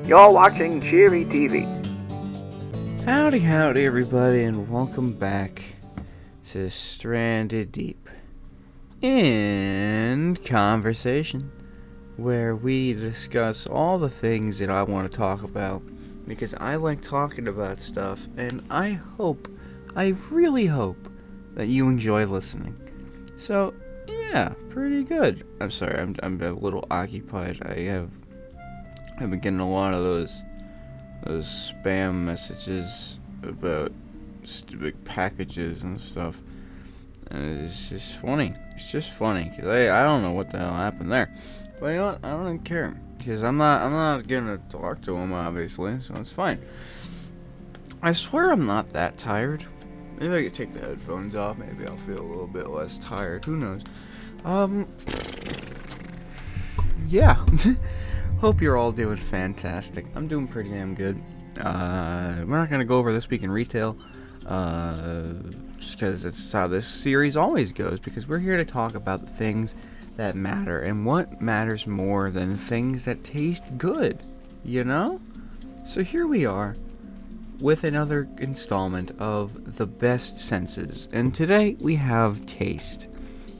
You're watching Cheery TV. Howdy, everybody, and welcome back to Stranded Deep in Conversation, where we discuss all the things that I want to talk about, because I like talking about stuff, and I really hope, that you enjoy listening. So, yeah, pretty good. I'm sorry, I'm a little occupied. I've been getting a lot of those spam messages about stupid packages and stuff. And it's just funny. It's just funny, because I don't know what the hell happened there. But you know what? I don't care, because I'm not gonna talk to him, obviously, so it's fine. I swear I'm not that tired. Maybe I could take the headphones off. Maybe I'll feel a little bit less tired. Who knows? Yeah. Hope you're all doing fantastic. I'm doing pretty damn good. We're not going to go over This Week in Retail, just because it's how this series always goes, because we're here to talk about the things that matter, and what matters more than things that taste good, you know? So here we are, with another installment of The Best Senses, and today we have taste.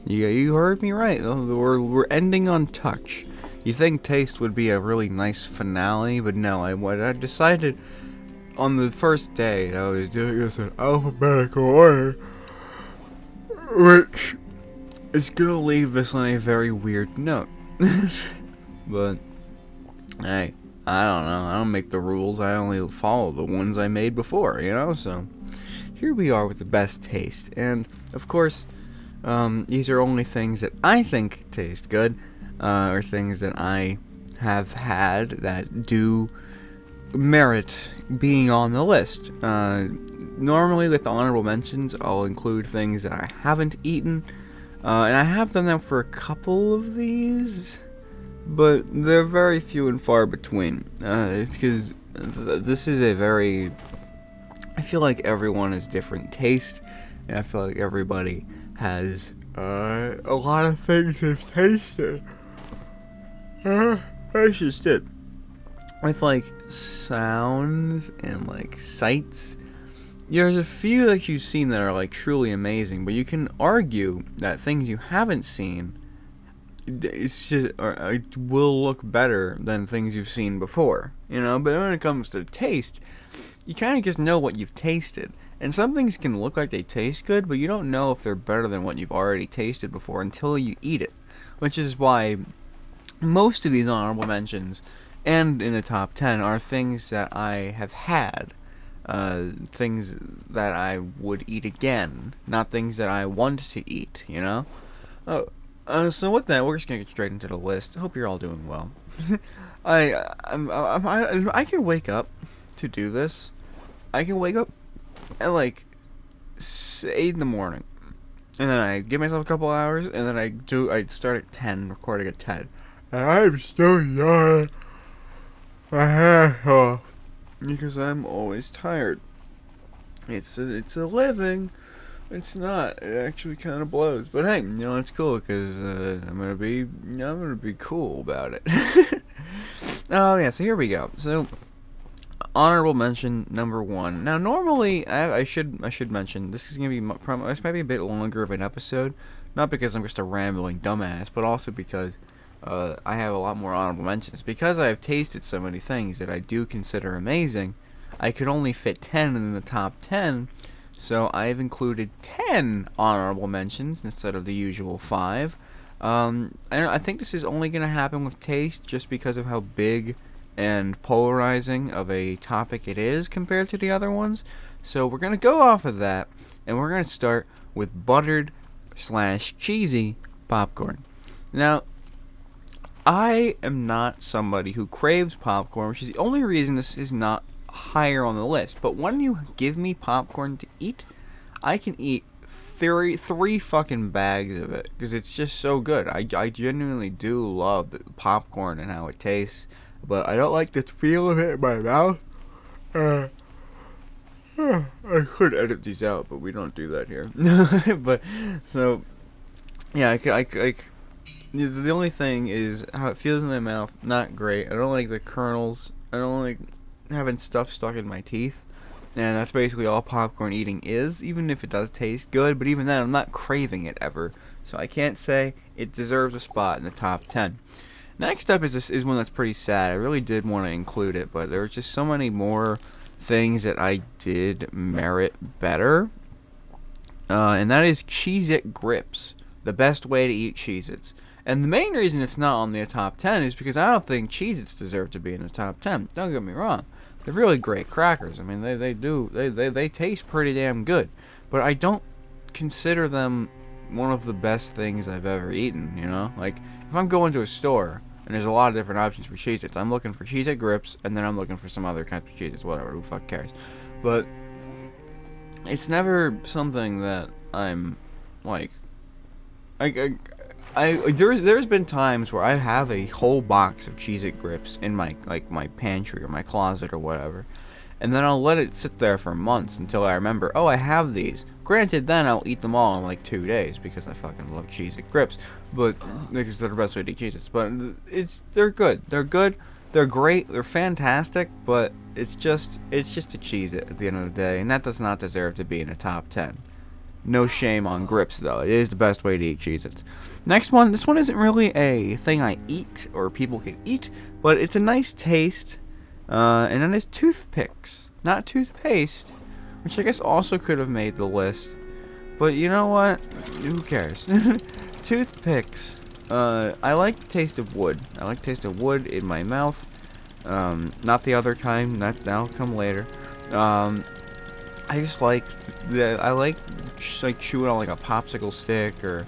You heard me right, we're ending on touch. You think taste would be a really nice finale, but no, I decided on the first day I was doing this in alphabetical order, which is gonna leave this on a very weird note. But, hey, I don't know, I don't make the rules, I only follow the ones I made before, you know, so here we are with the best taste, and of course, these are only things that I think taste good, or things that I have had that do merit being on the list. Normally with honorable mentions, I'll include things that I haven't eaten, and I have done that for a couple of these, but they're very few and far between, because this is I feel like everyone has different taste, and I feel like everybody has a lot of things they've tasted. That's just it. With like sounds and like sights, there's a few that you've seen that are like truly amazing, but you can argue that things you haven't seen, it will look better than things you've seen before, you know. But when it comes to taste, you kind of just know what you've tasted. And some things can look like they taste good, but you don't know if they're better than what you've already tasted before until you eat it. Which is why most of these honorable mentions, and in the top 10, are things that I have had. Things that I would eat again, not things that I want to eat, you know? So with that, we're just gonna get straight into the list. I hope you're all doing well. I can wake up to do this. I can wake up at like 8 in the morning, and then I give myself a couple hours, and then I start at 10, recording at 10, and I'm still yawning my ass off, because I'm always tired. It's a living. It's not. It actually kind of blows, but hey, you know, it's cool, because I'm gonna be cool about it. Oh yeah, so here we go. So, honorable mention number 1. Now, normally, I should mention, this is gonna be this might be a bit longer of an episode, not because I'm just a rambling dumbass, but also because I have a lot more honorable mentions. Because I have tasted so many things that I do consider amazing, I could only fit 10 in the top 10, so I've included 10 honorable mentions instead of the usual 5. I think this is only gonna happen with taste, just because of how big and polarizing of a topic it is compared to the other ones. So we're gonna go off of that, and we're gonna start with buttered/cheesy popcorn. Now, I am not somebody who craves popcorn, which is the only reason this is not higher on the list. But when you give me popcorn to eat, I can eat three fucking bags of it, because it's just so good. I genuinely do love the popcorn and how it tastes, but I don't like the feel of it in my mouth. I could edit these out, but we don't do that here. But, so, yeah, the only thing is how it feels in my mouth, not great. I don't like the kernels I don't like having stuff stuck in my teeth. And that's basically all popcorn eating is, even if it does taste good. But even then, I'm not craving it ever. So I can't say it deserves a spot in the top 10. Next up is one that's pretty sad. I really did want to include it, but there were just so many more things that I did merit better. And that is Cheez-It Grips. The best way to eat Cheez-Its. And the main reason it's not on the top 10 is because I don't think Cheez-Its deserve to be in the top 10. Don't get me wrong. They're really great crackers. I mean, they taste pretty damn good. But I don't consider them one of the best things I've ever eaten, you know? Like, if I'm going to a store and there's a lot of different options for Cheez-Its, I'm looking for Cheez-It Grips, and then I'm looking for some other kinds of Cheez-Its, whatever, who fuck cares. But it's never something that I'm, like, there's been times where I have a whole box of Cheez-It Grips in my pantry or my closet or whatever, and then I'll let it sit there for months until I remember, oh, I have these. Granted, then I'll eat them all in like 2 days because I fucking love Cheez-It Grips, but because they're the best way to eat Cheez-Its. But they're good. They're great. They're fantastic. But it's just a Cheez-It at the end of the day, and that does not deserve to be in the top 10. No shame on Grips, though. It is the best way to eat Cheez-Its. Next one. This one isn't really a thing I eat or people can eat, but it's a nice taste. And then there's toothpicks, not toothpaste, which I guess also could have made the list. But you know what? Who cares? Toothpicks. I like the taste of wood. I like the taste of wood in my mouth. Not the other kind. That'll come later. I just like like chewing on like a popsicle stick or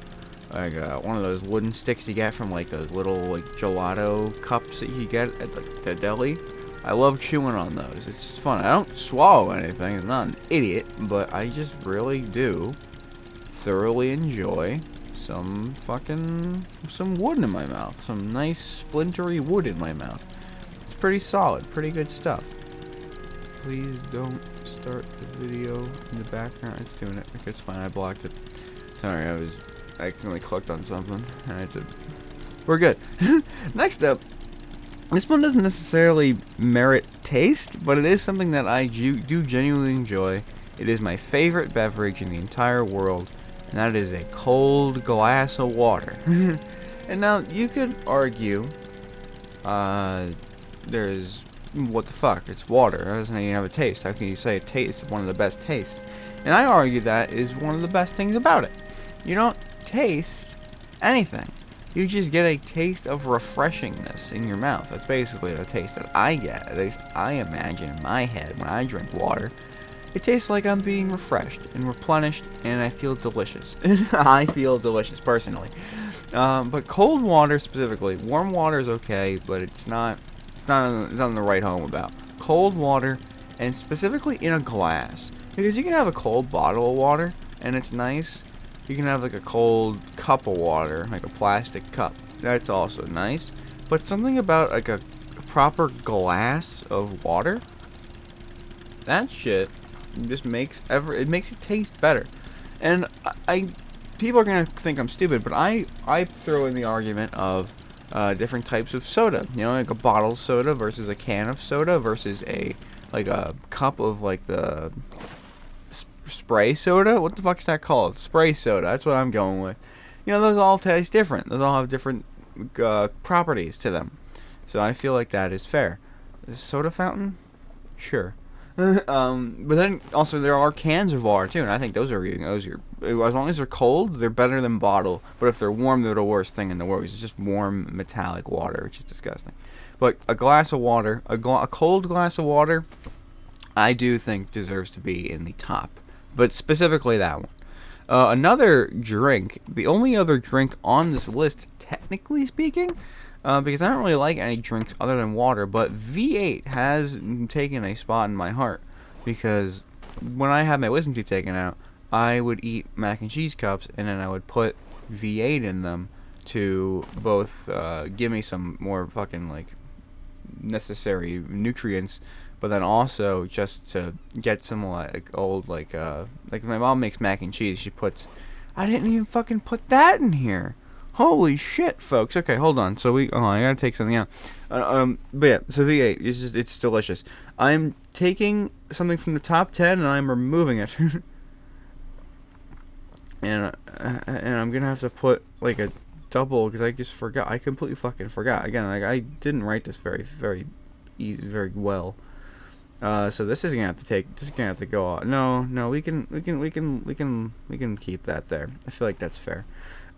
like one of those wooden sticks you get from like those little like gelato cups that you get at the deli. I love chewing on those. It's just fun. I don't swallow anything. I'm not an idiot, but I just really do thoroughly enjoy some wood in my mouth. Some nice splintery wood in my mouth. It's pretty solid. Pretty good stuff. Please don't start the video in the background. It's doing it. It's fine. I blocked it. Sorry, I accidentally clicked on something. We're good. Next up. This one doesn't necessarily merit taste, but it is something that I do genuinely enjoy. It is my favorite beverage in the entire world, and that is a cold glass of water. And now, you could argue, there's, what the fuck, it's water. It doesn't even have a taste. How can you say it tastes one of the best tastes? And I argue that is one of the best things about it. You don't taste anything. You just get a taste of refreshingness in your mouth. That's basically the taste that I get. At least I imagine in my head when I drink water. It tastes like I'm being refreshed and replenished, and I feel delicious. I feel delicious, personally. But cold water specifically, warm water is okay, but it's not in the right home about. Cold water, and specifically in a glass. Because you can have a cold bottle of water, and it's nice. You can have like a cold cup of water, like a plastic cup. That's also nice. But something about like a proper glass of water, that shit just makes it taste better. And people are gonna think I'm stupid, but I throw in the argument of different types of soda. You know, like a bottled soda versus a can of soda versus a cup of like the spray soda? What the fuck is that called? Spray soda. That's what I'm going with. You know, those all taste different. Those all have different properties to them. So I feel like that is fair. Is soda fountain? Sure. But then also there are cans of water too, and I think those are as long as they're cold, they're better than bottle. But if they're warm, they're the worst thing in the world. It's just warm metallic water, which is disgusting. But a glass of water, a cold glass of water, I do think deserves to be in the top. But specifically that one. Another drink, the only other drink on this list, technically speaking, because I don't really like any drinks other than water, but V8 has taken a spot in my heart. Because when I had my wisdom teeth taken out, I would eat mac and cheese cups, and then I would put V8 in them to both give me some more fucking, like, necessary nutrients, but then also just to get some like old like my mom makes mac and cheese. She puts, I didn't even fucking put that in here. Holy shit, folks. Okay, hold on. So I gotta take something out. But yeah, so V8, it's delicious. I'm taking something from the top 10 and I'm removing it. and I'm gonna have to put like a double because I just forgot. I completely fucking forgot. Again, like I didn't write this very easy, very well. So this is gonna have to go off. No, we can keep that there. I feel like that's fair.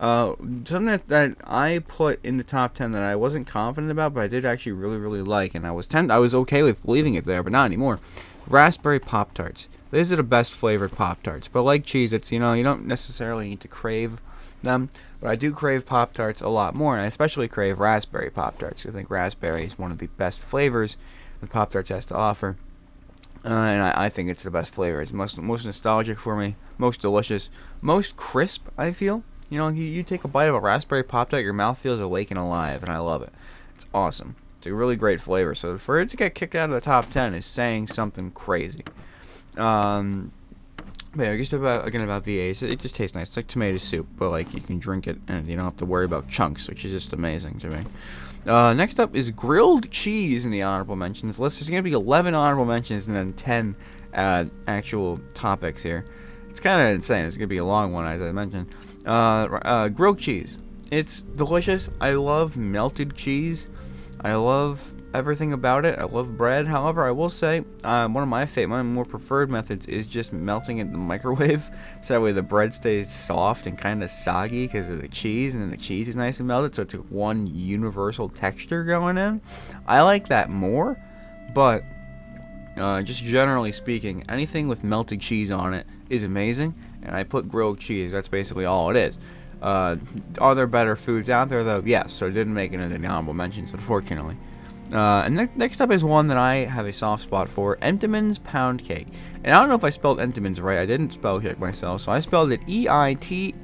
Something that I put in the top 10 that I wasn't confident about, but I did actually really like, and I was okay with leaving it there, but not anymore. Raspberry Pop-Tarts. These are the best flavored Pop-Tarts, but like Cheez-Its, you don't necessarily need to crave them, but I do crave Pop-Tarts a lot more, and I especially crave raspberry Pop-Tarts. I think raspberry is one of the best flavors that Pop-Tarts has to offer. And I think it's the best flavor. It's most nostalgic for me, most delicious, most crisp, I feel. You take a bite of a raspberry Pop-Tart, your mouth feels awake and alive, and I love it. It's awesome. It's a really great flavor. So for it to get kicked out of the top 10 is saying something crazy. But yeah, just about V8. It just tastes nice. It's like tomato soup, but like you can drink it and you don't have to worry about chunks, which is just amazing to me. Next up is grilled cheese in the honorable mentions list. There's going to be 11 honorable mentions and then 10 actual topics here. It's kind of insane. It's going to be a long one, as I mentioned. Grilled cheese. It's delicious. I love melted cheese. I love everything about it. I love bread. However, I will say one of my more preferred methods is just melting it in the microwave, so that way the bread stays soft and kind of soggy because of the cheese, and then the cheese is nice and melted, so it's one universal texture going in. I like that more, but just generally speaking, anything with melted cheese on it is amazing, and I put grilled cheese. That's basically all it is. Are there better foods out there, though? Yes, so it didn't make it into the honorable mentions, unfortunately. And next up is one that I have a soft spot for, Entenmann's Pound Cake. And I don't know if I spelled Entenmann's right. I didn't spell it myself, so I spelled it Eintemens.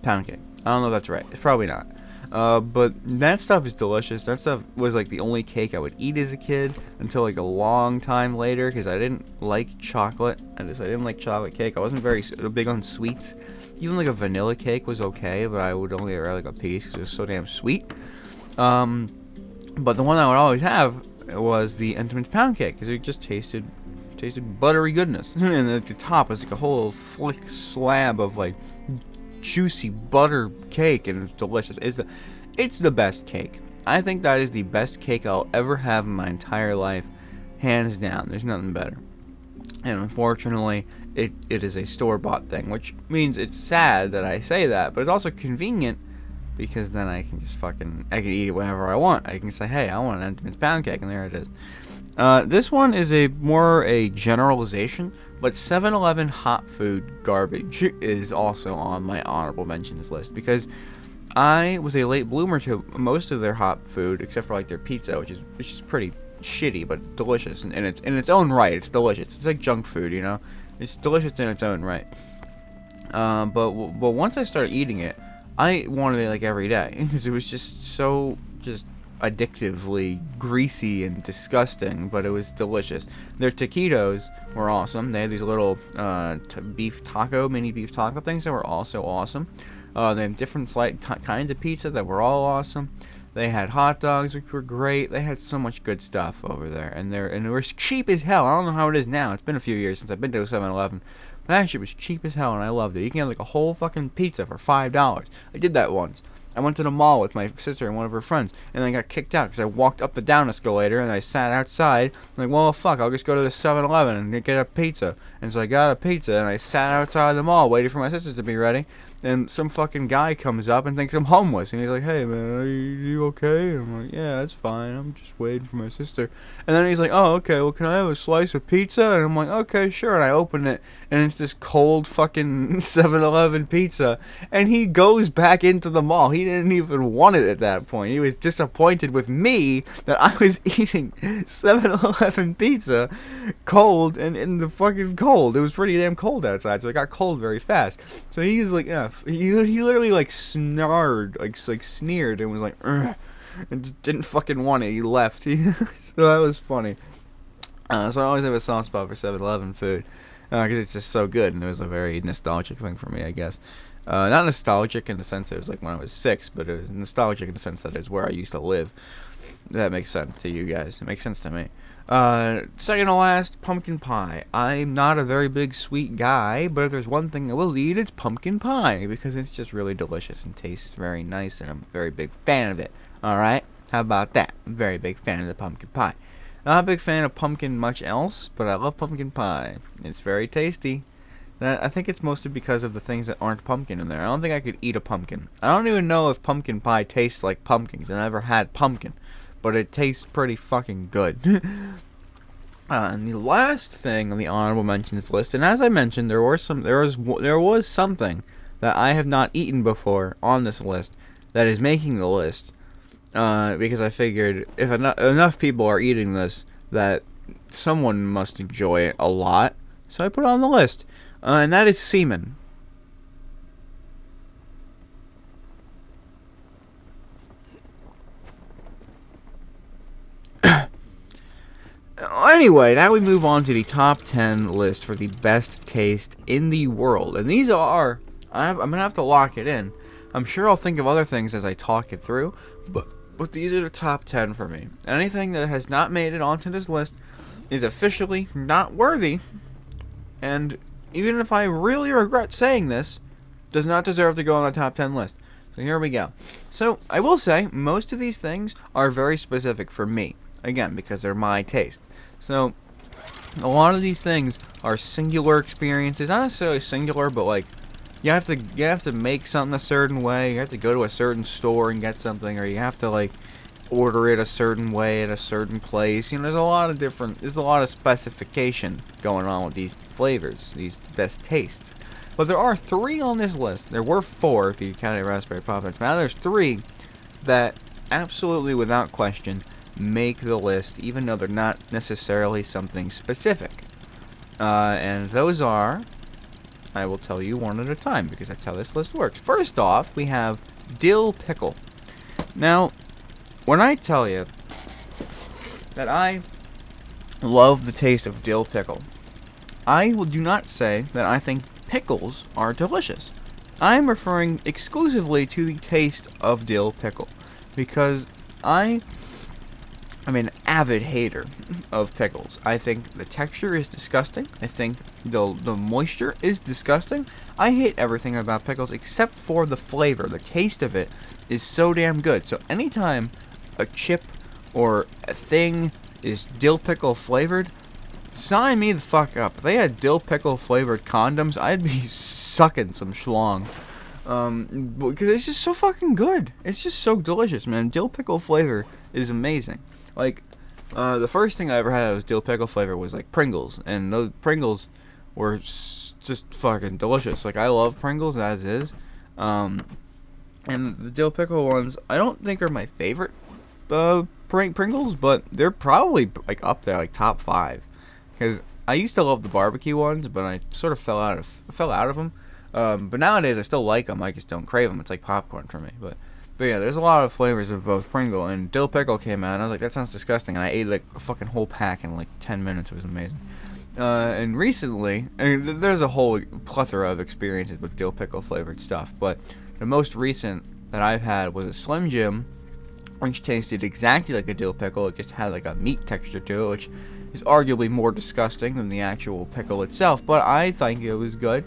Pound Cake. I don't know if that's right. It's probably not. But that stuff is delicious. That stuff was like the only cake I would eat as a kid until like a long time later, because I didn't like chocolate. I didn't like chocolate cake. I wasn't very big on sweets. Even like a vanilla cake was okay, but I would only eat like a piece because it was so damn sweet. But the one I would always have was the Entenmann's Pound Cake, because it just tasted buttery goodness, and at the top was like a whole thick slab of like juicy butter cake, and it's delicious. It's the best cake. I think that is the best cake I'll ever have in my entire life, hands down. There's nothing better. And unfortunately, it is a store-bought thing, which means it's sad that I say that, but it's also convenient, because then I can just I can eat it whenever I want. I can say, hey, I want an Entenmann's Pound Cake, and there it is. This one is more a generalization, but 7-Eleven hot food garbage is also on my honorable mentions list, because I was a late bloomer to most of their hot food, except for like their pizza, which is pretty shitty but delicious, and it's in its own right. It's delicious. It's like junk food, It's delicious in its own right. But once I started eating it, I wanted it like every day, because it was just so addictively greasy and disgusting, but it was delicious. Their taquitos were awesome. They had these little mini beef taco things that were also awesome. They had different kinds of pizza that were all awesome. They had hot dogs, which were great. They had so much good stuff over there, and it was cheap as hell. I don't know how it is now. It's been a few years since I've been to a 7-Eleven. But that shit was cheap as hell, and I loved it. You can have like a whole fucking pizza for $5. I did that once. I went to the mall with my sister and one of her friends, and I got kicked out because I walked up the down escalator and I sat outside. I'm like, well, fuck, I'll just go to the 7-Eleven and get a pizza. And so I got a pizza, and I sat outside the mall waiting for my sister to be ready. And some fucking guy comes up and thinks I'm homeless, and he's like, hey, man, are you okay? And I'm like, yeah, that's fine. I'm just waiting for my sister. And then he's like, oh, okay, well, can I have a slice of pizza? And I'm like, okay, sure. And I open it, and it's this cold fucking 7-Eleven pizza. And he goes back into the mall. He didn't even want it at that point. He was disappointed with me that I was eating 7-Eleven pizza cold and in the fucking cold. It was pretty damn cold outside, so it got cold very fast. So he's like, yeah. He literally like sneered and was like, ugh, and just didn't fucking want it. He left. So that was funny. So I always have a soft spot for 7-Eleven food. because it's just so good, and it was a very nostalgic thing for me, I guess. Not nostalgic in the sense it was like when I was 6, but it was nostalgic in the sense that it's where I used to live. That makes sense to you guys. It makes sense to me. Second to last, pumpkin pie. I'm not a very big sweet guy, but if there's one thing I will eat, it's pumpkin pie, because it's just really delicious and tastes very nice, and I'm a very big fan of it. Alright? How about that? I'm a very big fan of the pumpkin pie. Not a big fan of pumpkin much else, but I love pumpkin pie. It's very tasty. I think it's mostly because of the things that aren't pumpkin in there. I don't think I could eat a pumpkin. I don't even know if pumpkin pie tastes like pumpkins. I never had pumpkin, but it tastes pretty fucking good. And the last thing on the honorable mentions list, and as I mentioned, there was something that I have not eaten before on this list that is making the list. Because I figured if enough people are eating this, that someone must enjoy it a lot. So I put it on the list. And that is semen. Anyway, now we move on to the top 10 list for the best taste in the world. And these are... I'm going to have to lock it in. I'm sure I'll think of other things as I talk it through. But these are the top 10 for me. Anything that has not made it onto this list is officially not worthy. And even if I really regret saying this, does not deserve to go on the top 10 list. So here we go. So I will say, most of these things are very specific for me. Again, because they're my taste. So a lot of these things are singular experiences. Not necessarily singular, but like you have to make something a certain way. You have to go to a certain store and get something, or you have to like order it a certain way at a certain place. You know, there's a lot of specification going on with these flavors, these best tastes. But there are 3 on this list. There were 4 if you counted Raspberry Pop-Tarts. Now there's 3 that absolutely, without question, make the list, even though they're not necessarily something specific. And those are... I will tell you one at a time, because that's how this list works. First off, we have dill pickle. Now, when I tell you that I love the taste of dill pickle, I do not say that I think pickles are delicious. I'm referring exclusively to the taste of dill pickle, because I'm an avid hater of pickles. I think the texture is disgusting. I think the moisture is disgusting. I hate everything about pickles except for the flavor. The taste of it is so damn good. So anytime a chip or a thing is dill pickle flavored, sign me the fuck up. If they had dill pickle flavored condoms, I'd be sucking some schlong. Because it's just so fucking good. It's just so delicious, man. Dill pickle flavor is amazing. Like, the first thing I ever had that was dill pickle flavor was like Pringles, and those Pringles were just fucking delicious. Like, I love Pringles as is. And the dill pickle ones, I don't think are my favorite Pringles, but they're probably like up there, like top 5. Because I used to love the barbecue ones, but I sort of fell out of them. But nowadays I still like them. I just don't crave them. It's like popcorn for me. But yeah, there's a lot of flavors of both Pringle, and dill pickle came out, and I was like, that sounds disgusting. And I ate like a fucking whole pack in like 10 minutes. It was amazing. And recently, there's a whole plethora of experiences with dill pickle flavored stuff, but the most recent that I've had was a Slim Jim, which tasted exactly like a dill pickle. It just had like a meat texture to it, which is arguably more disgusting than the actual pickle itself, but I think it was good.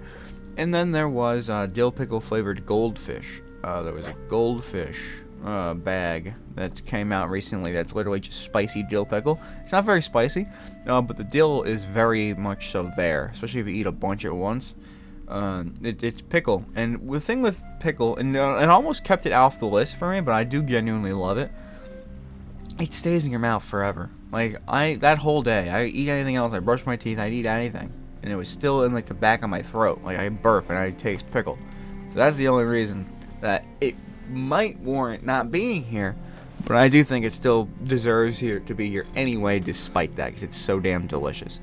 And then there was dill pickle flavored goldfish. There was a goldfish bag that came out recently that's literally just spicy dill pickle. It's not very spicy, but the dill is very much so there, especially if you eat a bunch at once. It's pickle, and the thing with pickle, and it almost kept it off the list for me, but I do genuinely love it. It stays in your mouth forever. Like, that whole day, I eat anything else, I brush my teeth, I'd eat anything, and it was still in like the back of my throat. Like, I burp and I taste pickle. So that's the only reason that it might warrant not being here, but I do think it still deserves to be here anyway, despite that, because it's so damn delicious.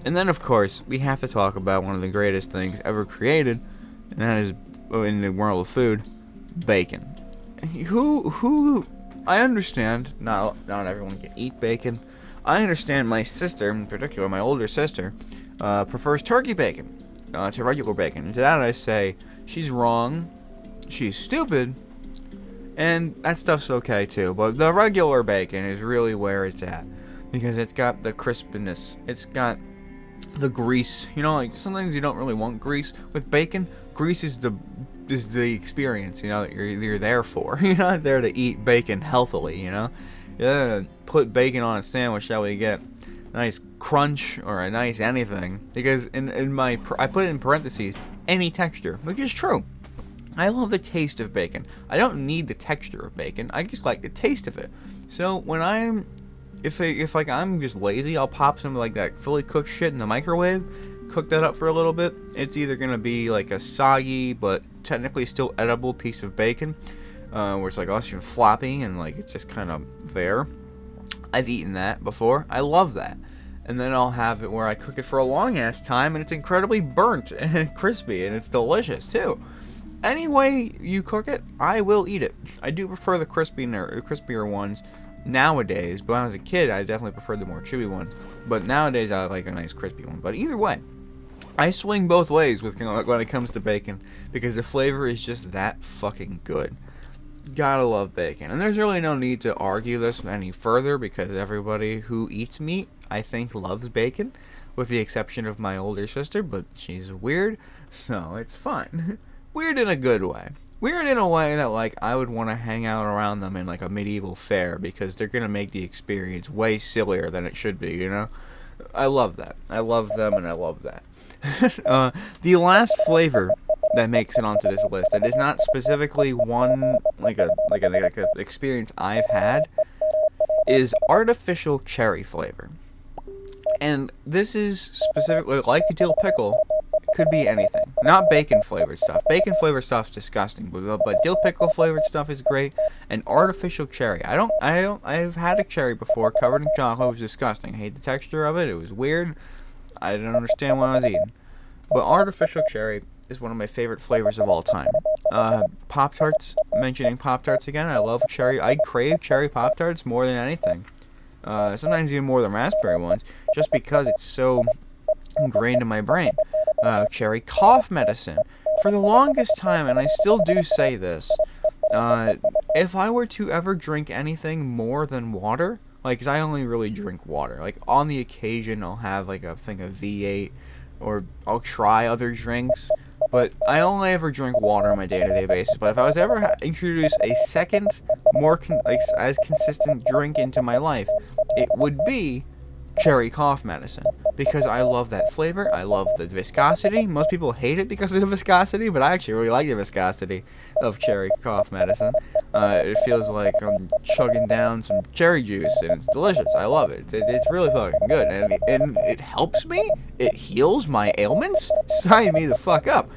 And then, of course, we have to talk about one of the greatest things ever created, and that is, in the world of food, bacon. Who I understand, not everyone can eat bacon. I understand my sister, in particular, my older sister, prefers turkey bacon to regular bacon. And to that I say, she's wrong, she's stupid, and that stuff's okay too. But the regular bacon is really where it's at, because it's got the crispiness, it's got the grease. You know, like sometimes you don't really want grease with bacon. Grease is the experience, you know, that you're there for. You're not there to eat bacon healthily, you know. Yeah, put bacon on a sandwich, that way you get a nice crunch or a nice anything. Because in my I put it in parentheses, any texture, which is true. I love the taste of bacon. I don't need the texture of bacon. I just like the taste of it. So when if like I'm just lazy, I'll pop some like that fully cooked shit in the microwave, cook that up for a little bit. It's either gonna be like a soggy but technically still edible piece of bacon, where it's like also floppy and like it's just kind of there. I've eaten that before. I love that. And then I'll have it where I cook it for a long ass time and it's incredibly burnt and crispy and it's delicious too. Any way you cook it, I will eat it. I do prefer the crispier ones nowadays, but when I was a kid, I definitely preferred the more chewy ones. But nowadays, I like a nice crispy one. But either way, I swing both ways when it comes to bacon, because the flavor is just that fucking good. Gotta love bacon. And there's really no need to argue this any further, because everybody who eats meat, I think, loves bacon, with the exception of my older sister, but she's weird, so it's fine. Weird in a good way. Weird in a way that, like, I would want to hang out around them in, like, a medieval fair, because they're going to make the experience way sillier than it should be, you know? I love that. I love them, and I love that. The last flavor that makes it onto this list, that is not specifically one, like a experience I've had, is artificial cherry flavor. And this is specifically, like a dill pickle, could be anything. Not bacon flavored stuff. Bacon flavored stuff's disgusting, but dill pickle flavored stuff is great. And artificial cherry. I've had a cherry before covered in chocolate. It was disgusting. I hate the texture of it. It was weird. I didn't understand what I was eating. But artificial cherry is one of my favorite flavors of all time. Pop-Tarts. Mentioning Pop-Tarts again. I love cherry. I crave cherry Pop-Tarts more than anything. Sometimes even more than raspberry ones, just because it's so ingrained in my brain. Cherry cough medicine. For the longest time, and I still do say this, if I were to ever drink anything more than water, like, 'cause I only really drink water. Like, on the occasion, I'll have, like, a thing of V8, or I'll try other drinks, but I only ever drink water on my day-to-day basis. But if I was ever introduce a second, more as consistent drink into my life, it would be cherry cough medicine, because I love that flavor. I love the viscosity. Most people hate it because of the viscosity, but I actually really like the viscosity of cherry cough medicine. It feels like I'm chugging down some cherry juice, and it's delicious. I love it. It's really fucking good, and it helps me. It heals my ailments. Sign me the fuck up.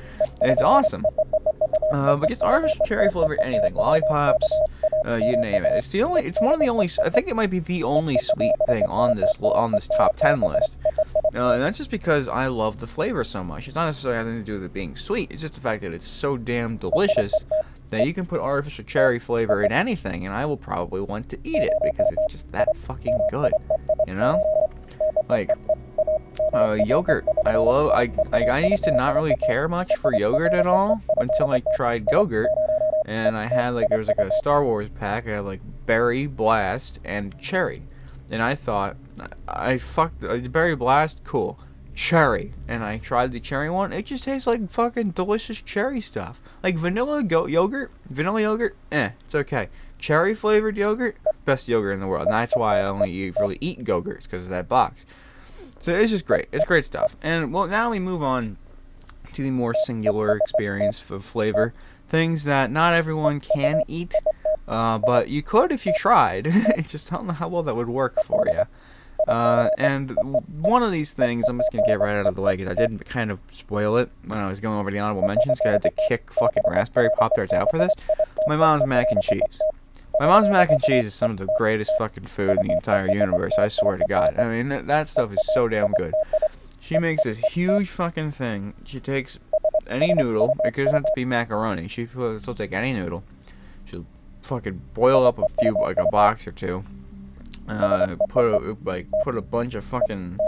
It's awesome. But just artificial cherry flavored anything, lollipops, you name it. It's one of the only. I think it might be the only sweet thing on this top 10 list. And that's just because I love the flavor so much. It's not necessarily having to do with it being sweet. It's just the fact that it's so damn delicious that you can put artificial cherry flavor in anything, and I will probably want to eat it because it's just that fucking good. You know, like. Yogurt. I used to not really care much for yogurt at all until I tried Go-Gurt, and I had there was a Star Wars pack. I had Berry Blast and Cherry, and I thought Berry Blast, cool, cherry, and I tried the cherry one. It just tastes like fucking delicious cherry stuff. Like vanilla yogurt, it's okay. Cherry flavored yogurt, best yogurt in the world. And that's why I only really eat Go-Gurts, because of that box. So it's just great. It's great stuff. And, well, now we move on to the more singular experience of flavor. Things that not everyone can eat, but you could if you tried. I just don't know how well that would work for you. And one of these things, I'm just going to get right out of the way, because I did kind of spoil it when I was going over the honorable mentions, because I had to kick fucking raspberry Pop-Tarts out for this. My mom's mac and cheese. My mom's mac and cheese is some of the greatest fucking food in the entire universe, I swear to God. I mean, that stuff is so damn good. She makes this huge fucking thing. She takes any noodle. It doesn't have to be macaroni. She'll take any noodle. She'll fucking boil up a few, a box or two. Put a bunch of fucking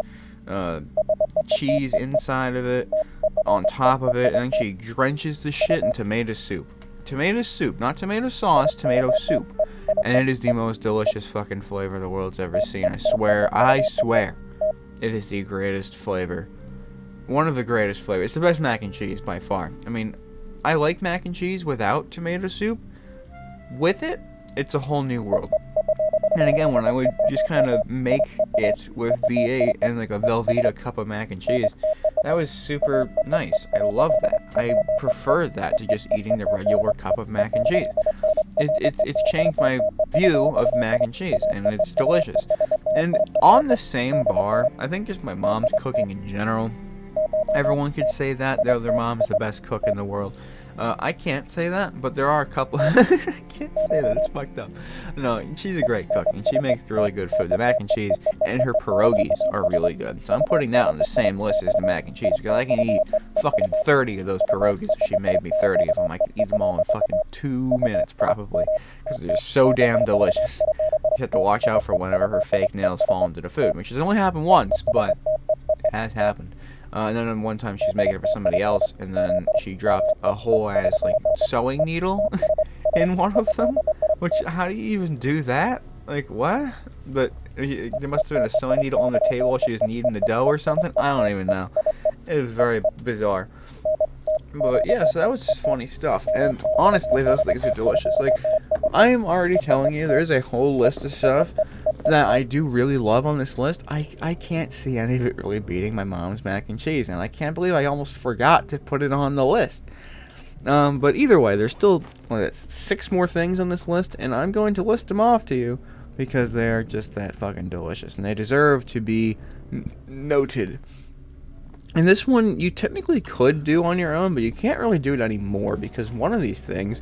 cheese inside of it, on top of it, and then she drenches the shit in tomato soup. Tomato soup, not tomato sauce, tomato soup. And it is the most delicious fucking flavor the world's ever seen. I swear, it is the greatest flavor. One of the greatest flavors. It's the best mac and cheese by far. I mean, I like mac and cheese without tomato soup. With it, it's a whole new world. And again, when I would just kind of make it with V8 and like a Velveeta cup of mac and cheese, that was super nice. I love that. I prefer that to just eating the regular cup of mac and cheese. It's changed my view of mac and cheese, and it's delicious. And on the same bar, I think just my mom's cooking in general. Everyone could say that their mom is the best cook in the world. I can't say that, but there are a couple. I can't say that. It's fucked up. No, she's a great cook, and she makes really good food. The mac and cheese and her pierogies are really good. So I'm putting that on the same list as the mac and cheese, because I can eat fucking 30 of those pierogies if she made me 30 of them. I could eat them all in fucking 2 minutes, probably, because they're so damn delicious. You have to watch out for whenever her fake nails fall into the food, which has only happened once, but it has happened. And then one time she was making it for somebody else, and then she dropped a whole ass like sewing needle in one of them. Which, how do you even do that? Like, what? But there must have been a sewing needle on the table while she was kneading the dough or something. I don't even know. It was very bizarre. But yeah, so that was just funny stuff. And honestly, those things are delicious. Like, I am already telling you, there's a whole list of stuff that I do really love on this list. I can't see any of it really beating my mom's mac and cheese, and I can't believe I almost forgot to put it on the list. But either way, there's still 6 more things on this list, and I'm going to list them off to you because they're just that fucking delicious, and they deserve to be noted. And this one you technically could do on your own, but you can't really do it anymore because one of these things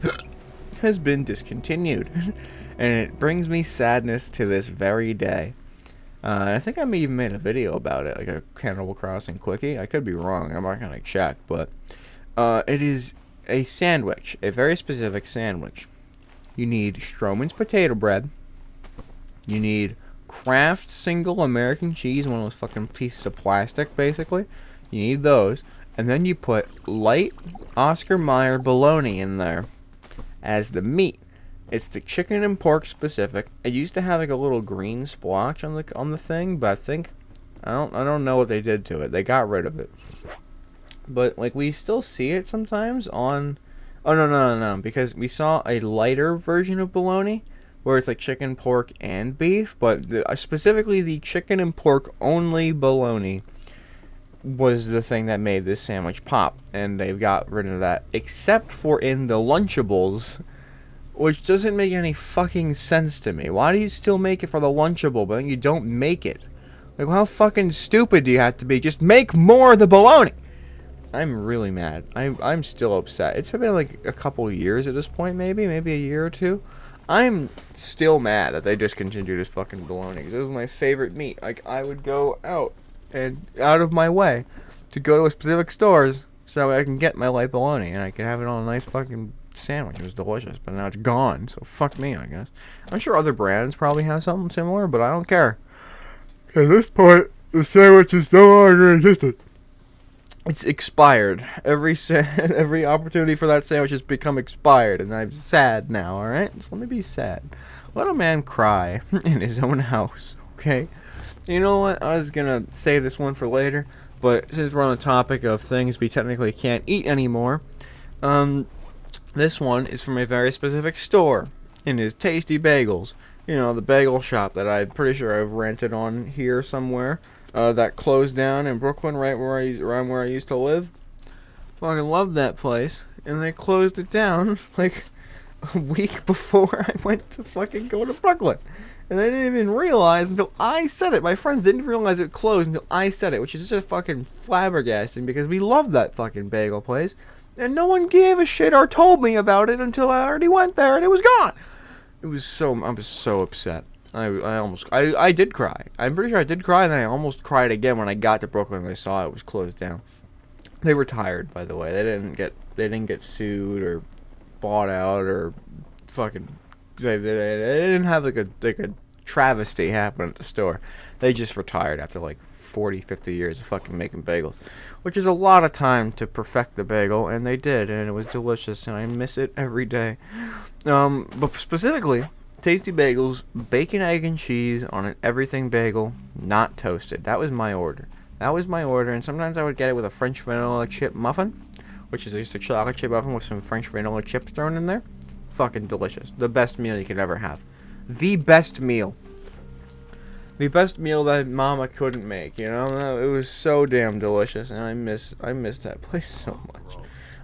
has been discontinued. And it brings me sadness to this very day. I think I even made a video about it, like a Cannibal Crossing quickie. I could be wrong. I'm not going to check. But it is a sandwich, a very specific sandwich. You need Stroman's potato bread. You need Kraft single American cheese, one of those fucking pieces of plastic, basically. You need those. And then you put light Oscar Mayer bologna in there as the meat. It's the chicken and pork specific. It used to have like a little green splotch on the thing, but I don't know what they did to it. They got rid of it. But like we still see it sometimes on. Oh no, because we saw a lighter version of bologna where it's like chicken, pork, and beef, but specifically the chicken and pork only bologna was the thing that made this sandwich pop, and they've got rid of that, except for in the Lunchables, which doesn't make any fucking sense to me. Why do you still make it for the Lunchable, but then you don't make it? Like, how fucking stupid do you have to be? Just make more of the bologna! I'm really mad. I'm still upset. It's been like a couple years at this point, maybe a year or two. I'm still mad that they discontinued this fucking bologna, because it was my favorite meat. Like, I would go out of my way to go to a specific stores so I can get my light bologna and I can have it on a nice fucking sandwich. It was delicious, but now it's gone, so fuck me, I guess. I'm sure other brands probably have something similar, but I don't care. At this point, the sandwich is no longer existent. It's expired. Every opportunity for that sandwich has become expired, and I'm sad now, alright? So let me be sad. Let a man cry in his own house, okay? You know what? I was gonna save this one for later, but since we're on the topic of things we technically can't eat anymore, this one is from a very specific store, and is Tasty Bagels. You know, the bagel shop that I'm pretty sure I've rented on here somewhere. That closed down in Brooklyn, right around where I used to live. Fucking loved that place, and they closed it down like a week before I went to fucking go to Brooklyn. And I didn't even realize until I said it. My friends didn't realize it closed until I said it, which is just fucking flabbergasting because we loved that fucking bagel place. And no one gave a shit or told me about it until I already went there and it was gone. I was so upset. I did cry. I'm pretty sure I did cry, and I almost cried again when I got to Brooklyn and I saw it was closed down. They retired, by the way. They didn't get sued or bought out or fucking. They didn't have like a travesty happen at the store. They just retired after like 40, 50 years of fucking making bagels, which is a lot of time to perfect the bagel, and they did, and it was delicious, and I miss it every day. But specifically, Tasty Bagels, bacon, egg, and cheese on an everything bagel, not toasted. That was my order. And sometimes I would get it with a French vanilla chip muffin, which is just a chocolate chip muffin with some French vanilla chips thrown in there. Fucking delicious. The best meal you could ever have. The best meal. The best meal that Mama couldn't make, you know? It was so damn delicious, and I miss that place so much.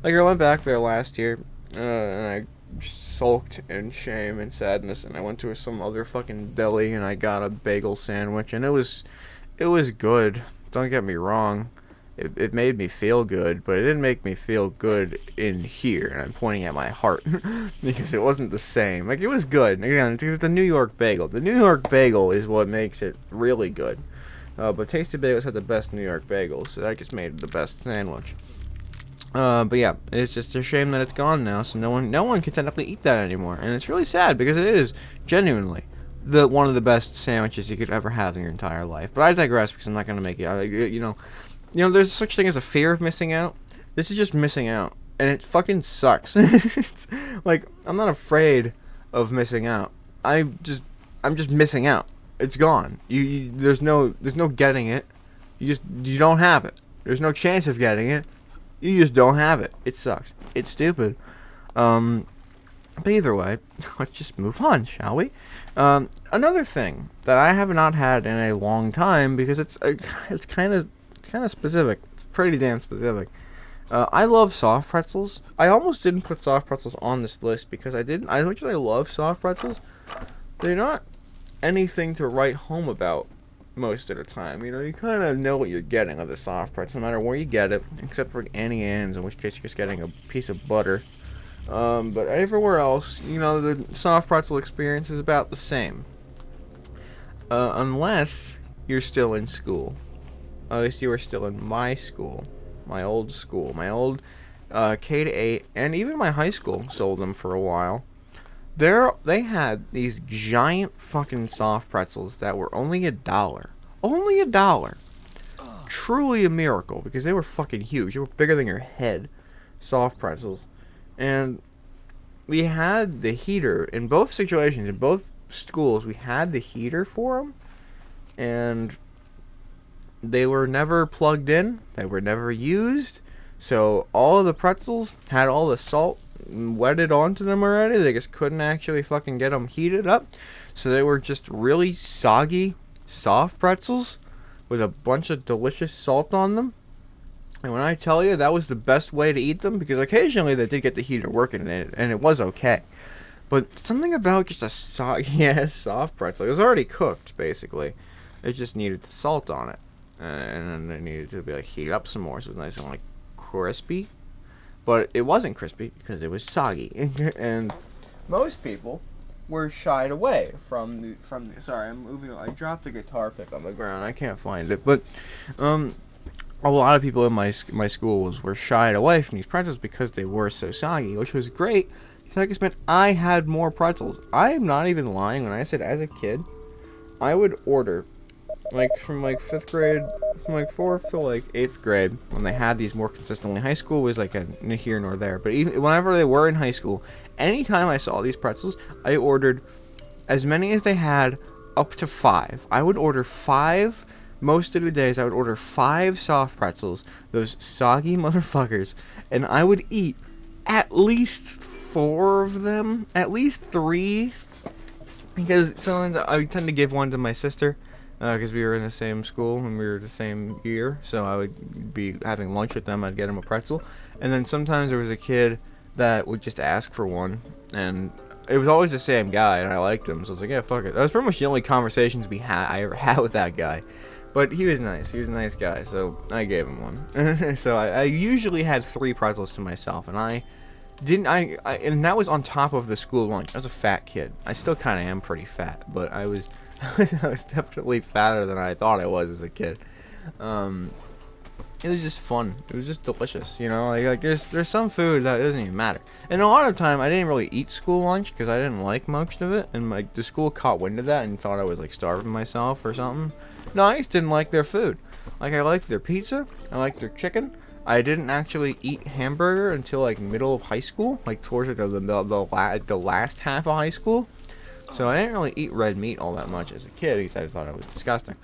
Like, I went back there last year, and I just sulked in shame and sadness, and I went to some other fucking deli, and I got a bagel sandwich, and it was good. Don't get me wrong. It made me feel good, but it didn't make me feel good in here, and I'm pointing at my heart, because it wasn't the same. Like, it was good. Again, it's the New York bagel. The New York bagel is what makes it really good. But Tasty Bagels had the best New York bagels, so that just made it the best sandwich. But yeah, it's just a shame that it's gone now, so no one can technically eat that anymore, and it's really sad, because it is genuinely one of the best sandwiches you could ever have in your entire life. But I digress, because I'm not gonna make it. You know, there's such thing as a fear of missing out. This is just missing out, and it fucking sucks. It's like, I'm not afraid of missing out. I'm just missing out. It's gone. There's no getting it. You don't have it. There's no chance of getting it. You just don't have it. It sucks. It's stupid. But either way, let's just move on, shall we? Another thing that I have not had in a long time, because it's kind of specific. It's pretty damn specific. I love soft pretzels. I almost didn't put soft pretzels on this list because I didn't. I love soft pretzels. They're not anything to write home about most of the time. You know, you kind of know what you're getting with a soft pretzel, no matter where you get it, except for Annie Ann's, in which case you're just getting a piece of butter. But everywhere else, you know, the soft pretzel experience is about the same. Unless you're still in school. At least you were still in my school. My old school. My old K to 8, and even my high school sold them for a while. They had these giant fucking soft pretzels that were only $1. Only $1. Truly a miracle, because they were fucking huge. They were bigger than your head. Soft pretzels. And we had the heater in both situations. In both schools, we had the heater for them. And they were never plugged in. They were never used. So all of the pretzels had all the salt wetted onto them already. They just couldn't actually fucking get them heated up. So they were just really soggy, soft pretzels with a bunch of delicious salt on them. And when I tell you, that was the best way to eat them, because occasionally they did get the heater working in it, and it was okay. But something about just a soggy ass soft pretzel. It was already cooked, basically. It just needed the salt on it. And then it needed to be like heated up some more, so it was nice and like crispy. But it wasn't crispy because it was soggy. And most people were shied away from the sorry, I'm moving. I dropped a guitar pick on the ground. I can't find it. But a lot of people in my schools were shied away from these pretzels because they were so soggy, which was great. So I had more pretzels. I am not even lying when I said as a kid, I would order, like from like 5th grade, from like 4th to like 8th grade, when they had these more consistently. High school was like a here nor there, but even whenever they were in high school, anytime I saw these pretzels, I ordered as many as they had, up to 5. I would order 5. Most of the days, I would order 5 soft pretzels, those soggy motherfuckers, and I would eat at least 4 of them, at least 3, because sometimes I would tend to give one to my sister, because we were in the same school and we were the same year, so I would be having lunch with them. I'd get them a pretzel, and then sometimes there was a kid that would just ask for one, and it was always the same guy, and I liked him, so I was like, yeah, fuck it. That was pretty much the only conversations I ever had with that guy. But he was nice. He was a nice guy, so I gave him one. So I usually had 3 pretzels to myself, and and that was on top of the school lunch. I was a fat kid. I still kind of am pretty fat, but I was I was definitely fatter than I thought I was as a kid. it was just fun. It was just delicious, you know. Like there's some food that doesn't even matter. And a lot of time I didn't really eat school lunch because I didn't like most of it, and like the school caught wind of that and thought I was like starving myself or something. No, I just didn't like their food. Like I liked their pizza, I liked their chicken. I didn't actually eat hamburger until like middle of high school, like towards like the last half of high school. So I didn't really eat red meat all that much as a kid because I thought it was disgusting.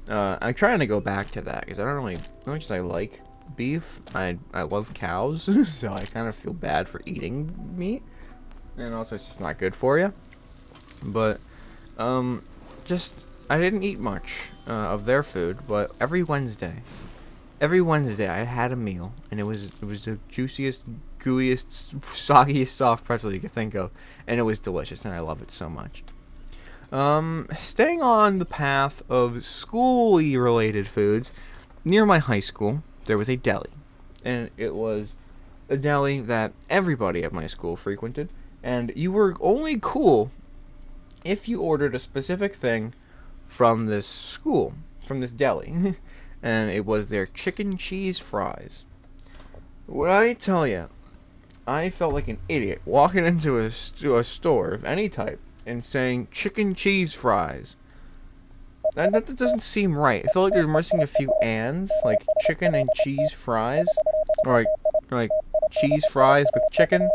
I'm trying to go back to that because I don't really, as much as I like beef, I love cows, so I kind of feel bad for eating meat, and also it's just not good for you. But just I didn't eat much of their food, but every Wednesday I had a meal, and it was the juiciest, gooeyest, soggiest soft pretzel you could think of, and it was delicious, and I love it so much. Staying on the path of school-y related foods, near my high school, there was a deli. And it was a deli that everybody at my school frequented. And you were only cool if you ordered a specific thing from this school, from this deli. And it was their chicken cheese fries. What I tell you, I felt like an idiot walking into a store of any type and saying chicken cheese fries. That doesn't seem right. I feel like they're missing a few ands, like chicken and cheese fries, or like cheese fries with chicken.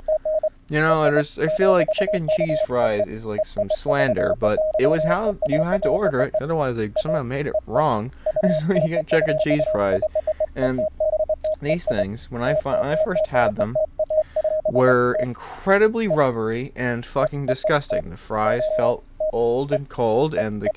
You know, I feel like chicken cheese fries is like some slander, but it was how you had to order it. Otherwise, they somehow made it wrong. So you get chicken cheese fries, and these things, when I first had them, were incredibly rubbery and fucking disgusting. The fries felt old and cold, and the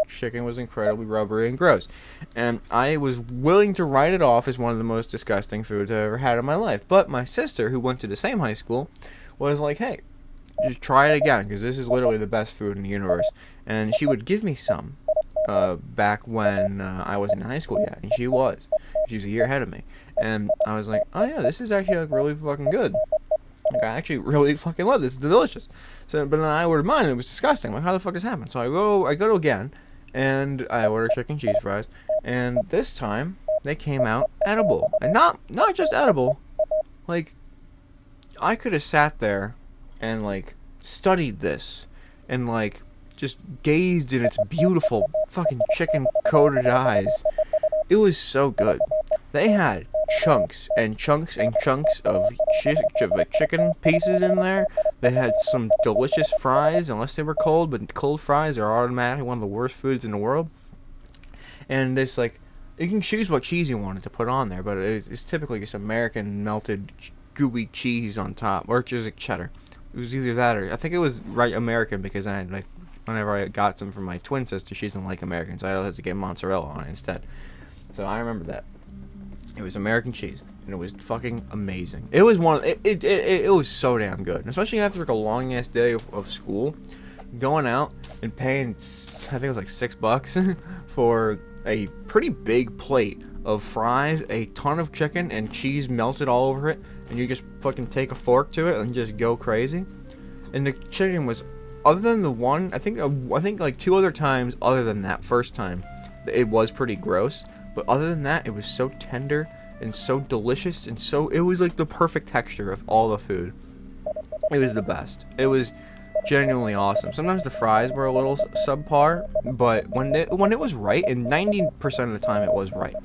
chicken was incredibly rubbery and gross. And I was willing to write it off as one of the most disgusting foods I've ever had in my life. But my sister, who went to the same high school, was like, hey, just try it again, because this is literally the best food in the universe. And she would give me some back when I wasn't in high school yet, and she was a year ahead of me. And I was like, oh yeah, this is actually like really fucking good. Like, I actually really fucking love this. It's delicious. So, but then I ordered mine, and it was disgusting. Like, how the fuck this happened? So I go to again, and I order chicken cheese fries, and this time they came out edible, and not just edible. Like, I could have sat there and like studied this, and like just gazed in its beautiful fucking chicken coated eyes. It was so good. They had chunks and chunks and chunks of chicken pieces in there. They had some delicious fries, unless they were cold, but cold fries are automatically one of the worst foods in the world. And it's like, you can choose what cheese you wanted to put on there, but it's typically just American melted gooey cheese on top, or just like cheddar. It was either that, or I think it was right American, because I like whenever I got some from my twin sister, she didn't like American, so I had to get mozzarella on it instead. So I remember that. It was American cheese, and it was fucking amazing. It was it was so damn good, and especially after like a long ass day of school, going out and paying, I think it was like $6 for a pretty big plate of fries, a ton of chicken, and cheese melted all over it, and you just fucking take a fork to it and just go crazy. And the chicken was, other than the one, I think like 2 other times, other than that first time, it was pretty gross. But other than that, it was so tender and so delicious, and it was like the perfect texture of all the food. It was the best. It was genuinely awesome. Sometimes the fries were a little subpar, but when it was right, and 90% of the time it was right,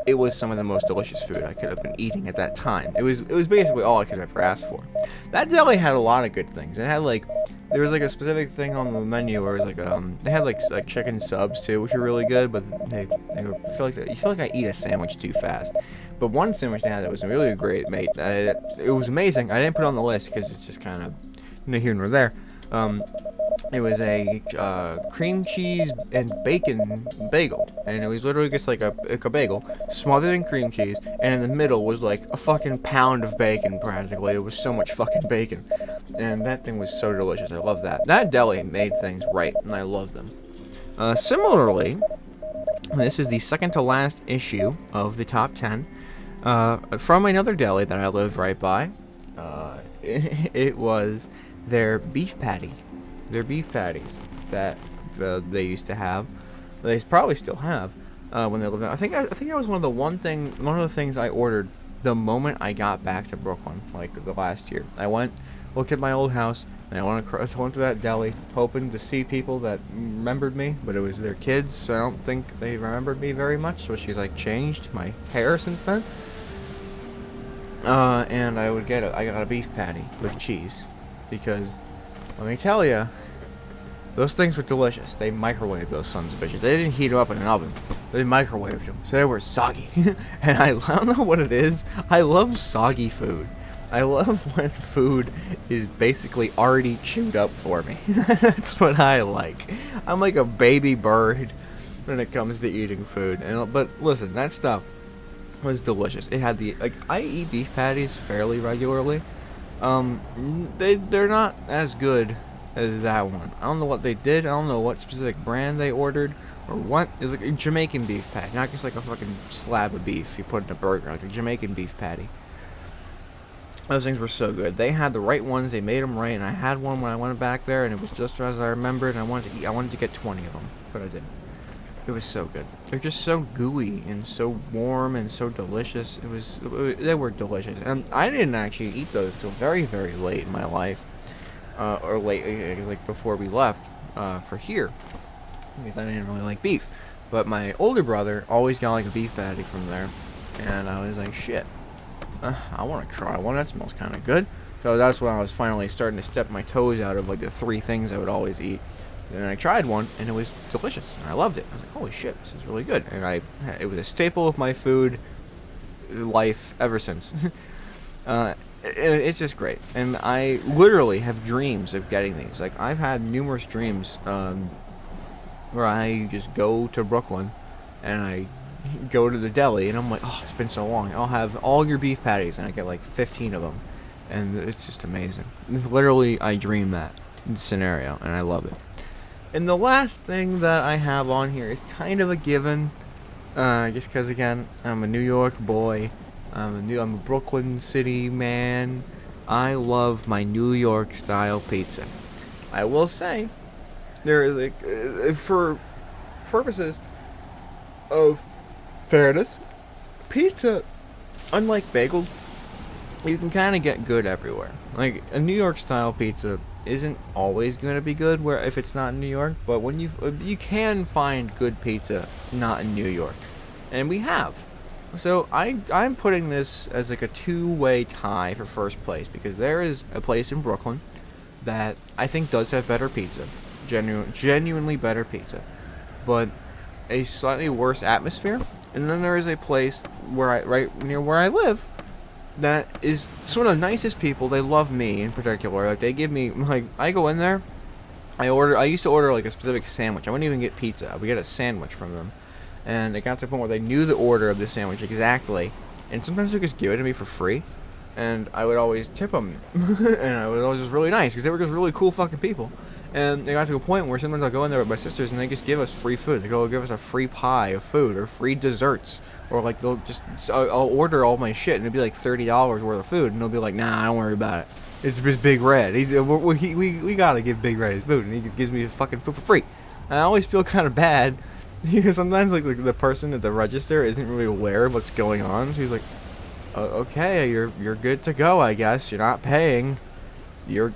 it was some of the most delicious food I could have been eating at that time. It was basically all I could have ever asked for. That deli had a lot of good things. It had like, there was like a specific thing on the menu where it was like they had like chicken subs too, which were really good, but they were, you feel like I eat a sandwich too fast. But one sandwich they had that was really great, mate. It was amazing. I didn't put it on the list because it's just kind of neither here nor there. It was a cream cheese and bacon bagel, and it was literally just like a bagel smothered in cream cheese, and in the middle was like a fucking pound of bacon practically. It was so much fucking bacon, and that thing was so delicious. I love that. That deli made things right, and I love them. Similarly, this is the second to last issue of the top 10 from another deli that I lived right by. It was their beef patty. Their beef patties that they used to have. They probably still have. when they lived. I think that was one of the things I ordered the moment I got back to Brooklyn, like the last year. I looked at my old house, and I went to that deli, hoping to see people that remembered me, but it was their kids, so I don't think they remembered me very much. So she's like changed my hair since then. And I got a beef patty with cheese, because let me tell you, those things were delicious. They microwaved those sons of bitches. They didn't heat them up in an oven. They microwaved them, so they were soggy. And I don't know what it is. I love soggy food. I love when food is basically already chewed up for me. That's what I like. I'm like a baby bird when it comes to eating food. But listen, that stuff was delicious. It had I eat beef patties fairly regularly. They're not as good as that one. I don't know what they did. I don't know what specific brand they ordered or what. It's like a Jamaican beef patty, not just like a fucking slab of beef you put in a burger, like a Jamaican beef patty. Those things were so good. They had the right ones. They made them right, and I had one when I went back there, and it was just as I remembered. And I wanted to get 20 of them, but I didn't. It was so good. They're just so gooey and so warm and so delicious. They were delicious, and I didn't actually eat those till very, very late in my life. Or late, it was like before we left for here, because I didn't really like beef. But my older brother always got like a beef patty from there, and I was like, shit, I want to try one. That smells kind of good. So that's when I was finally starting to step my toes out of like the 3 things I would always eat. And I tried one, and it was delicious, and I loved it. I was like, holy shit, this is really good. And it was a staple of my food life ever since. It's just great, and I literally have dreams of getting these. Like, I've had numerous dreams where I just go to Brooklyn and I go to the deli, and I'm like, oh, it's been so long. I'll have all your beef patties, and I get like 15 of them, and it's just amazing. Literally, I dream that scenario, and I love it. And the last thing that I have on here is kind of a given, just because, again, I'm a New York boy. I'm a Brooklyn City man. I love my New York style pizza. I will say, there is for purposes of fairness, pizza, unlike bagels, you can kind of get good everywhere. Like, a New York style pizza isn't always going to be good if it's not in New York, but when you can find good pizza not in New York, and we have. So I'm putting this as like a 2-way tie for first place, because there is a place in Brooklyn that I think does have better pizza, genuinely better pizza, but a slightly worse atmosphere. And then there is a place right near where I live that is some of the nicest people. They love me in particular. Like, they give me, like, I go in there, I used to order like a specific sandwich. I wouldn't even get pizza. I would get a sandwich from them. And it got to the point where they knew the order of the sandwich exactly, and sometimes they would just give it to me for free, and I would always tip them, and I was always just really nice, because they were just really cool fucking people. And they got to a point where sometimes I'll go in there with my sisters, and they just give us free food. They go give us a free pie of food, or free desserts, or like I'll order all my shit, and it'll be like $30 worth of food, and they'll be like, nah, don't worry about it. It's just Big Red. We gotta give Big Red his food, and he just gives me his fucking food for free. And I always feel kind of bad, because sometimes like the person at the register isn't really aware of what's going on, so he's like, okay, you're good to go, I guess. You're not paying. You're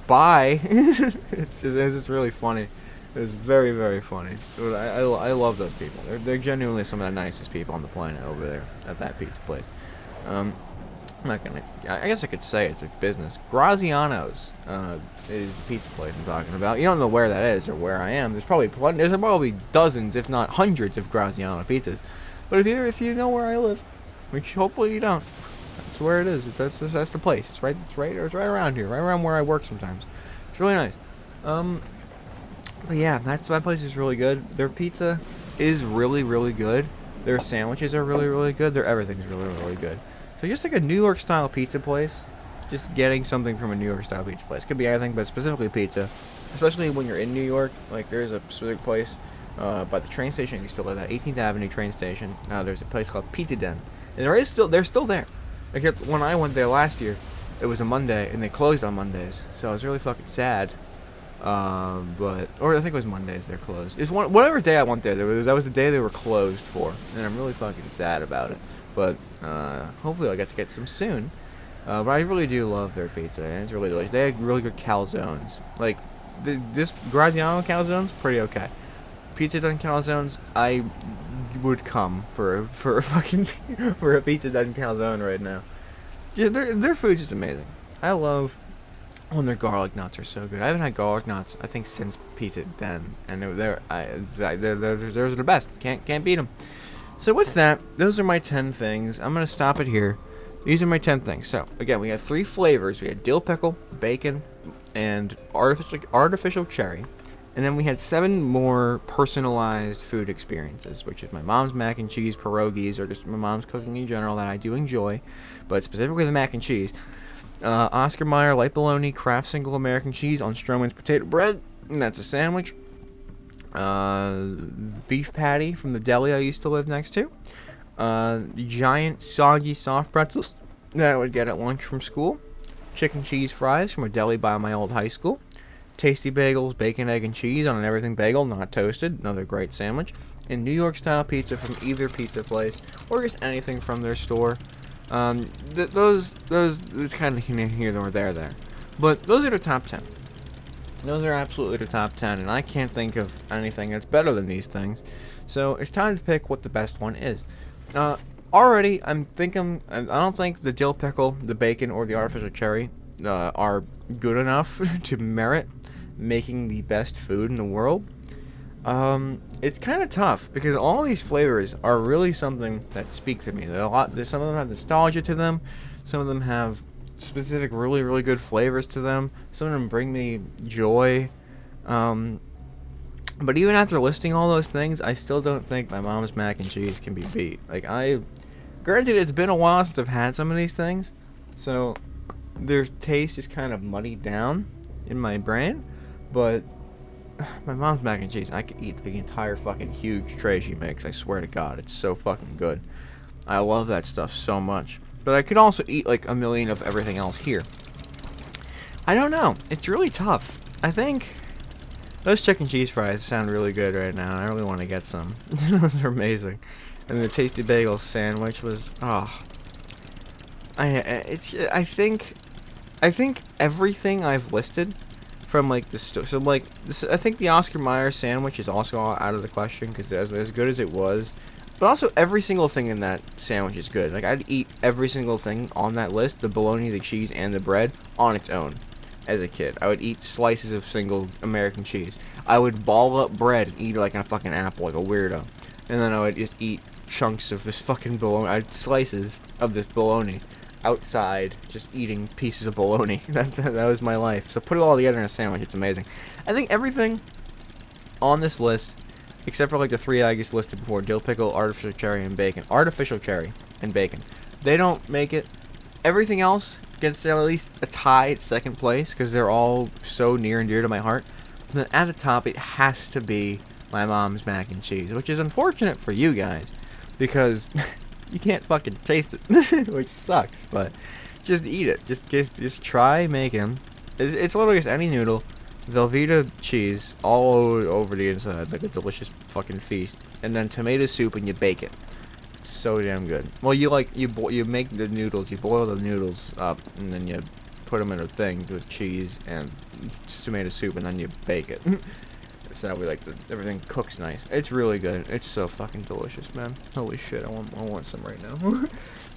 bye. It's just really funny. It's very, very funny. I love those people. They're genuinely some of the nicest people on the planet over there at that pizza place. I'm not gonna. I guess I could say it's a business. Graziano's is the pizza place I'm talking about. You don't know where that is or where I am. There's probably dozens, if not hundreds, of Graziano pizzas. But if you know where I live, which hopefully you don't, that's where it is. That's the place. It's right around here, right around where I work sometimes. It's really nice. But yeah, that place is really good. Their pizza is really, really good. Their sandwiches are really, really good. Their everything's really, really good. So just like a New York style pizza place, just getting something from a New York style pizza place. Could be anything, but specifically pizza. Especially when you're in New York, like there's a specific place by the train station. You still live at 18th Avenue train station. There's a place called Pizza Den, and they're still there. Like when I went there last year, it was a Monday, and they closed on Mondays, so I was really fucking sad. Or I think it was Mondays they're closed. It's whatever day I went there. That was the day they were closed for, and I'm really fucking sad about it. But hopefully I'll get to get some soon. But I really do love their pizza, and it's really delicious. They have really good calzones. Like this Graziano calzone's pretty okay. Pizza Done calzones, I would come for a fucking for a Pizza Done calzone right now. Yeah, their food's just amazing. I love when their garlic knots are so good. I haven't had garlic knots I think since Pizza Den, and they're the best. Can't beat them. So with that, those are my 10 things. I'm gonna stop it here. These are my 10 things. So again, we had 3 flavors. We had dill pickle, bacon, and artificial cherry. And then we had 7 more personalized food experiences, which is my mom's mac and cheese, pierogies, or just my mom's cooking in general that I do enjoy, but specifically the mac and cheese. Oscar Mayer light bologna, Kraft single American cheese on Stroman's potato bread, and that's a sandwich. Beef patty from the deli I used to live next to. Giant soggy soft pretzels that I would get at lunch from school. Chicken cheese fries from a deli by my old high school. Tasty bagels, bacon, egg, and cheese on an everything bagel, not toasted. Another great sandwich. And New York style pizza from either pizza place or just anything from their store. Those it's kind of here nor there. But those are the top 10. Those are absolutely the top 10, and I can't think of anything that's better than these things. So it's time to pick what the best one is. Already, I don't think the dill pickle, the bacon, or the artificial cherry are good enough to merit making the best food in the world. It's kind of tough because all these flavors are really something that speak to me. Some of them have nostalgia to them. Some of them have specific, really, really good flavors to them. Some of them bring me joy. But even after listing all those things, I still don't think my mom's mac and cheese can be beat. Granted, it's been a while since I've had some of these things, so their taste is kind of muddied down in my brain, but my mom's mac and cheese, I could eat the entire fucking huge tray she makes. I swear to God, it's so fucking good. I love that stuff so much. But I could also eat like a million of everything else here. I don't know. It's really tough. I think those chicken cheese fries sound really good right now. I really want to get some. Those are amazing. And the tasty bagel sandwich was I think everything I've listed from like I think the Oscar Mayer sandwich is also out of the question because as good as it was, but also every single thing in that sandwich is good. Like I'd eat every single thing on that list, the bologna, the cheese, and the bread on its own. As a kid, I would eat slices of single American cheese. I would ball up bread and eat it like a fucking apple, like a weirdo. And then I would just eat chunks of this fucking bologna, slices of this bologna outside, just eating pieces of bologna. That was my life. So put it all together in a sandwich, it's amazing. I think everything on this list, except for like the 3 I just listed before, dill pickle, artificial cherry, and bacon. They don't make it. Everything else gets at least a tie at second place because they're all so near and dear to my heart. And then at the top, it has to be my mom's mac and cheese, which is unfortunate for you guys because you can't fucking taste it, which sucks. But just eat it. Just try making. It's literally just any noodle, Velveeta cheese all over the inside, like a delicious fucking feast, and then tomato soup, and you bake it. It's so damn good. Well, you make the noodles, you boil the noodles up, and then you put them in a thing with cheese and tomato soup, and then you bake it. So that way, everything cooks nice. It's really good. It's so fucking delicious, man. Holy shit, I want some right now.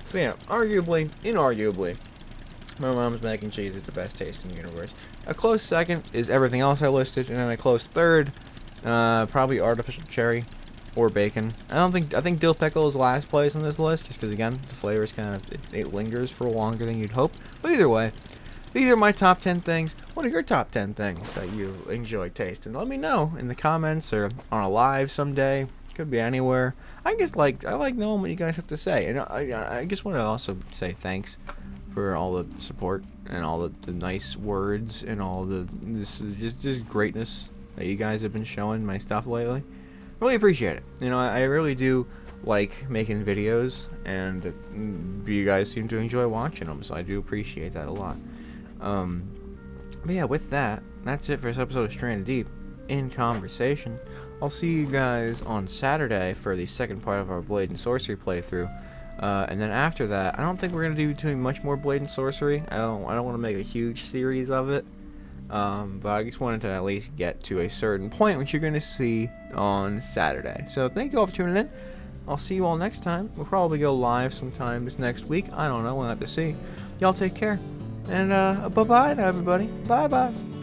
So yeah, inarguably, my mom's mac and cheese is the best taste in the universe. A close second is everything else I listed, and then a close third, probably artificial cherry or bacon. I think dill pickle is last place on this list, just because again, the flavor is it lingers for longer than you'd hope. But either way, these are my top 10 things. What are your top 10 things that you enjoy tasting? Let me know in the comments or on a live someday. Could be anywhere. I like knowing what you guys have to say, and I just want to also say thanks for all the support and all the nice words and all the just greatness that you guys have been showing my stuff lately. Really appreciate it. I really do like making videos, and you guys seem to enjoy watching them, so I do appreciate that a lot. But yeah, with that, that's it for this episode of Stranded Deep in Conversation. I'll see you guys on Saturday for the second part of our Blade and Sorcery playthrough. And then after that, I don't think we're gonna be doing much more Blade and Sorcery. I don't want to make a huge series of it. But I just wanted to at least get to a certain point, which you're gonna see on Saturday. So thank you all for tuning in. I'll see you all next time. We'll probably go live sometime this next week. I don't know. We'll have to see. Y'all take care. And bye-bye to everybody. Bye-bye.